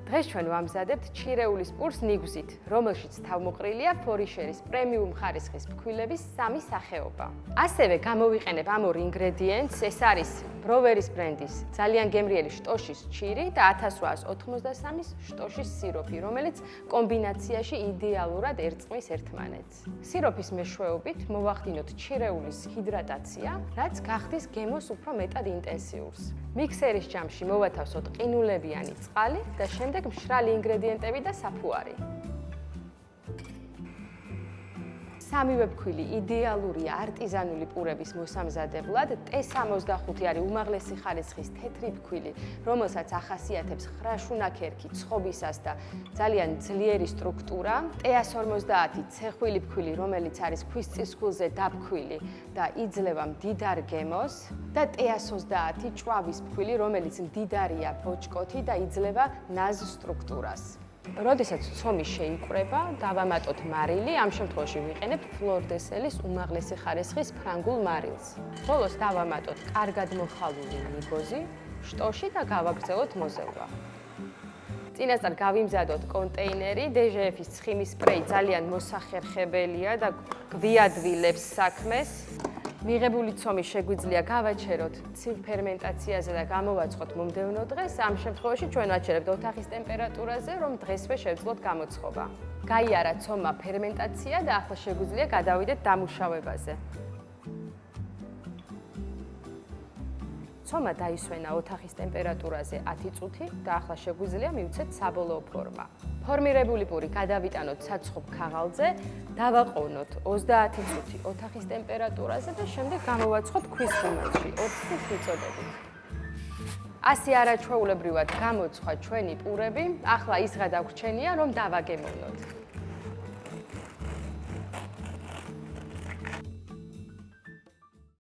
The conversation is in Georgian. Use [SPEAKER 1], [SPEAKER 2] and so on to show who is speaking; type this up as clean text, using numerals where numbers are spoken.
[SPEAKER 1] დღეს ჩვენ ვამზადებთ ჩირეულის პურს ნიგვზით, რომელშიც თავმოყრილია ფორიშერის პრემიუმ ხარისხის ფქვილების 3 სახეობა. ასევე გამოვიყენებ ამ ორ ინგრედიენტს, ეს არის ბროვერის ბრენდის ძალიან გემრიელი შტოშის ჩირი და 1893-ის შტოშის სიროფი, რომელიც კომბინაციაში იდეალურად ერწყმის ერთმანეთს. სიროფის მეშვეობით მოვახდინოთ ჩირეულის ჰიდრატაცია, რაც გახდის გემოს უფრო მეტად ინტენსიურს. მიქსერის ჯამში მოვათავსოთ ყინულებიანი წყალი და შემდეგ მშრალი ინგრედიენტები და საფუარი. სამივე ფქვილი იდეალურია არტიზანული პურების მოსამზადებლად. T65 არის უმაღლესი ხარისხის თეთრი ფქვილი, რომელსაც ახასიათებს ხრაშუნა ქერქი, ცხობისას და ძალიან ძლიერი სტრუქტურა. T150 ცეხვილი ფქვილი, რომელიც არის ქვის წისქვილზე დაფქვილი და იძლევა მდიდარ გემოს და T130 ჭვავის ფქვილი, რომელიც მდიდარია ბოჭკოთი და იძლევა ნაზ სტრუქტურას. როდესაც ცომი შეიკვრება, დავამატოთ მარილი, ამ შემთხვევაში ვიყენებ ფლორდესელის უმაღლესი ხარისხის ფრანგულ მარილს. ბოლოს დავამატოთ კარგად მოხალული ნიგოზი, შტოში და გავაგრძელოთ მოზელვა. წინასწარ გავიმზადოთ კონტეინერი, DGF-ის ცხიმის სპრეი ძალიან მოსახერხებელია და გვიადვილებს საქმეს. მიღებული ცომი შეგვიძლია გავაჩეროთ ცივ ფერმენტაციაზე და გამოვაწყოთ მომდევნო დღეს. ამ შემთხვევაში ჩვენ ვაჩერებთ ოთახის ტემპერატურაზე, რომ დღესვე შევძლოთ გამოცხობა. გაიარა ცომა ფერმენტაცია და ახლა შეგვიძლია გადავიდეთ დამუშავებაზე. ცომა დაისვენა ოთახის ტემპერატურაზე 10 წუთი და ახლა შეგვიძლია მივცეთ საბოლოო ფორმა. ფორმირებული პური გადავიტანოთ საცხობ ქაღალდზე, დავაყოვნოთ 30 წუთი ოთახის ტემპერატურაზე და შემდეგ გამოვაცხოთ ქვის ღუმელში 20 წუთით. ასე არაჩვეულებრივად გამოცხვა ჩვენი პურები. ახლა ის ღა დაგვრჩენია, რომ დავაგემოვნოთ.